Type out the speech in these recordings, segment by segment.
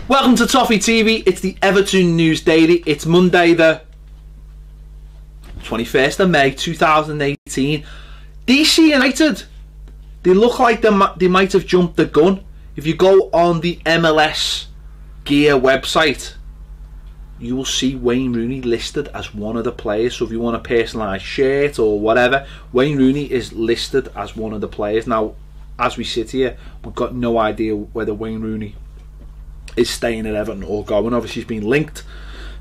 Welcome to Toffee TV. It's the Everton News Daily. It's Monday the 21st of May 2018. DC United, they look like they might have jumped the gun. If you go on the MLS Gear website, you will see Wayne Rooney listed as one of the players. So if you want a personalised shirt or whatever, Wayne Rooney is listed as one of the players. Now, as we sit here, we've got no idea whether Wayne Rooney is staying at Everton or going. Obviously, he's been linked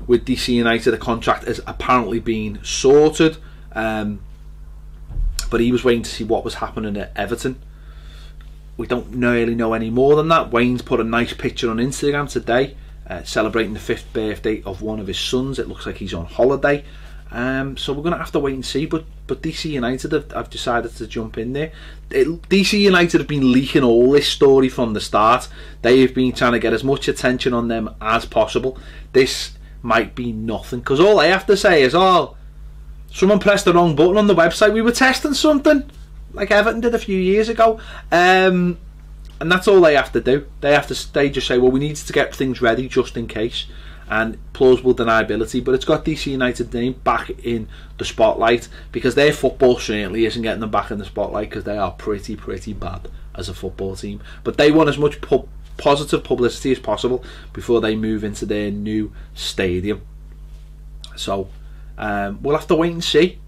with DC United. The contract has apparently been sorted, but he was waiting to see what was happening at Everton. We don't really know any more than that. Wayne's put a nice picture on Instagram today, celebrating the 5th birthday of one of his sons. It looks like he's on holiday. So we're going to have to wait and see, but DC United have decided to jump in there. DC United have been leaking all this story from the start. They have been trying to get as much attention on them as possible. This might be nothing, because all they have to say is, oh, someone pressed the wrong button on the website, we were testing something, like Everton did a few years ago. And that's all they have to do. They just say, well, we needed to get things ready just in case, and plausible deniability. But it's got DC United's name back in the spotlight, because their football certainly isn't getting them back in the spotlight, because they are pretty bad as a football team. But they want as much positive publicity as possible before they move into their new stadium. So we'll have to wait and see.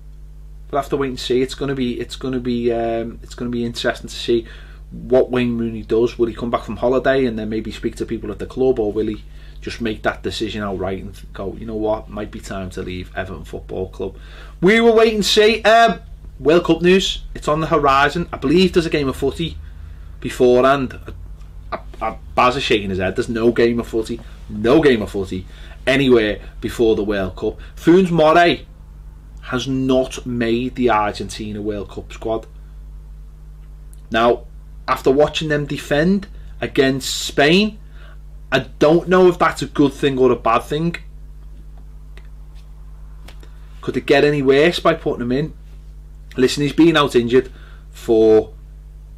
We'll have to wait and see. It's going to be interesting to see what Wayne Rooney does. Will he come back from holiday and then maybe speak to people at the club, or will he just make that decision outright and go, you know what, might be time to leave Everton Football Club? We will wait and see. World Cup news, it's on the horizon. I believe there's a game of footy beforehand. Baz is shaking his head. There's no game of footy anywhere before the World Cup. Funes Mori has not made the Argentina World Cup squad. Now, after watching them defend against Spain, I don't know if that's a good thing or a bad thing. Could it get any worse by putting him in? Listen, he's been out injured for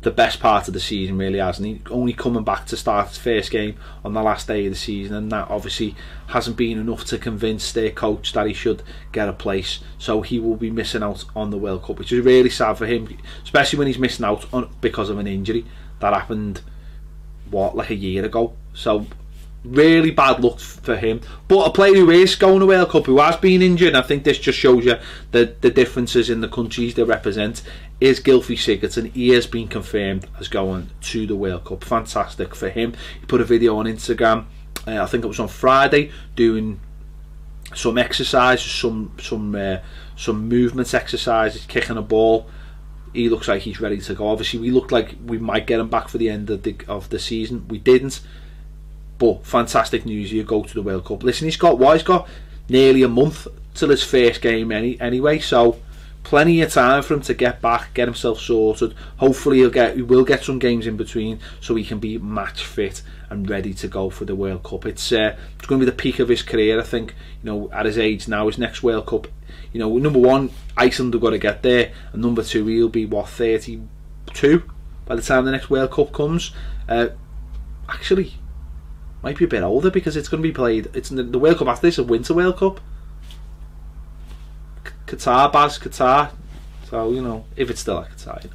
the best part of the season, really, hasn't he? Only coming back to start his first game on the last day of the season, and that obviously hasn't been enough to convince their coach that he should get a place. So he will be missing out on the World Cup, which is really sad for him, especially when he's missing out because of an injury that happened, what, like a year ago. So really bad luck for him. But a player who is going to World Cup, who has been injured, I think this just shows you the differences in the countries they represent, is Gylfi Sigurdsson. He has been confirmed as going to the World Cup. Fantastic for him. He put a video on Instagram, I think it was on Friday, doing some exercises, some movements exercises, kicking a ball. He looks like he's ready to go. Obviously, we looked like we might get him back for the end of the season. We didn't. But fantastic news, you go to the World Cup. Listen, he's got nearly a month till his first game anyway, so plenty of time for him to get back, get himself sorted. Hopefully he will get some games in between so he can be match fit and ready to go for the World Cup. It's going to be the peak of his career, I think. You know, at his age now, his next World Cup, you know, number one, Iceland have got to get there, and number two, he'll be what, 32 by the time the next World Cup comes. Actually, might be a bit older, because it's going to be played. It's the World Cup after this, a Winter World Cup. Qatar. So, you know, if it's still at Qatar, you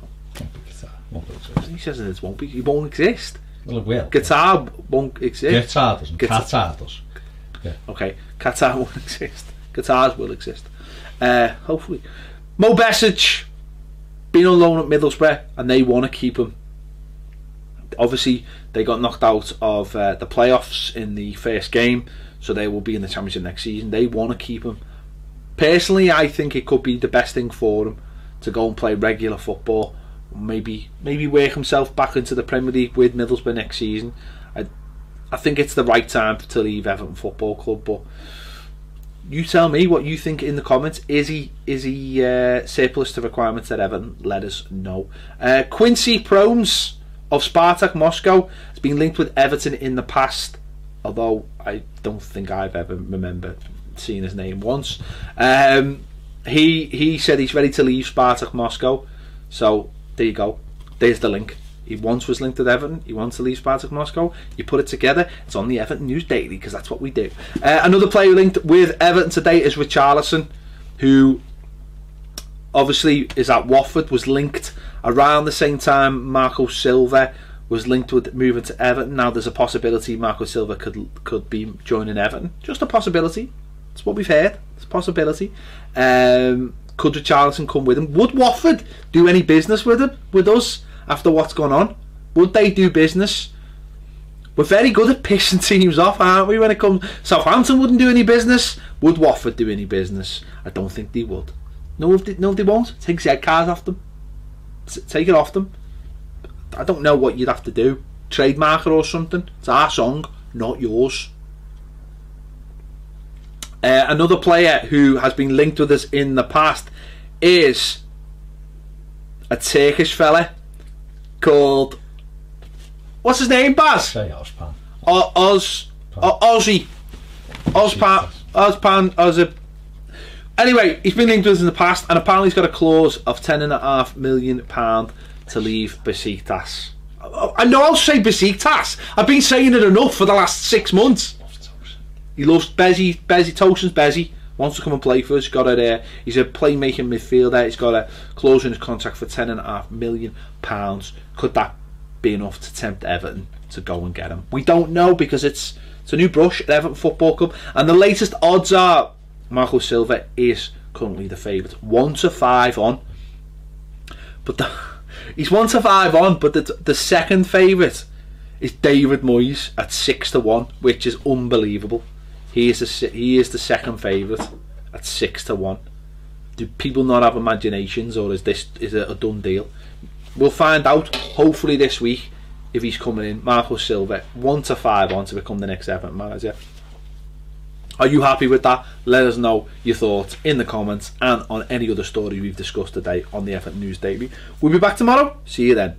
know. He says it won't be. It won't exist. Well, it will. Qatar won't exist. Qatar doesn't. Qatar does. Yeah. Okay, Qatar won't exist. Qatar's will exist. Hopefully. Mo Besic, been on loan at Middlesbrough, and they want to keep him. Obviously, they got knocked out of the playoffs in the first game, so they will be in the Championship next season. They want to keep him. Personally, I think it could be the best thing for him to go and play regular football. Maybe work himself back into the Premier League with Middlesbrough next season. I think it's the right time to leave Everton Football Club. But you tell me what you think in the comments. Is he surplus to requirements at Everton? Let us know. Quincy Promes of Spartak Moscow has been linked with Everton in the past, although I don't think I've ever remembered seeing his name once. He said he's ready to leave Spartak Moscow, so there you go. There's the link. He once was linked with Everton. He wants to leave Spartak Moscow. You put it together, it's on the Everton News Daily, because that's what we do. Another player linked with Everton today is Richarlison, who obviously is at Watford, was linked around the same time Marco Silva was linked with moving to Everton. Now there's a possibility Marco Silva could be joining Everton. Just a possibility. That's what we've heard. It's a possibility. Could Richarlison come with him? Would Watford do any business with him, with us, after what's gone on? Would they do business? We're very good at pissing teams off, aren't we, when it comes... Southampton wouldn't do any business. Would Watford do any business? I don't think they would. No, they won't. Take the cars off them. Take it off them. I don't know what you'd have to do. Trademark it or something. It's our song, not yours. Another player who has been linked with us in the past is a Turkish fella called, what's his name, Baz? Say Ozpan. Ozpan. Anyway, he's been linked with us in the past, and apparently he's got a clause of £10.5 million to leave Besiktas. I know I'll say Besiktas. I've been saying it enough for the last 6 months. He loves Bezzy. Tosin's Bezzy. Wants to come and play for us. He's a playmaking midfielder. He's got a clause in his contract for £10.5 million. Could that be enough to tempt Everton to go and get him? We don't know, because it's a new brush at Everton Football Club, and the latest odds are Marco Silva is currently the favourite, 1-5 on. But he's 1-5 on, but the second favourite is David Moyes at 6-1, which is unbelievable. He is the second favourite at 6-1. Do people not have imaginations, or is it a done deal? We'll find out hopefully this week if he's coming in. Marco Silva 1-5 on to become the next Everton manager. Are you happy with that? Let us know your thoughts in the comments, and on any other story we've discussed today on the Everton News Daily. We'll be back tomorrow. See you then.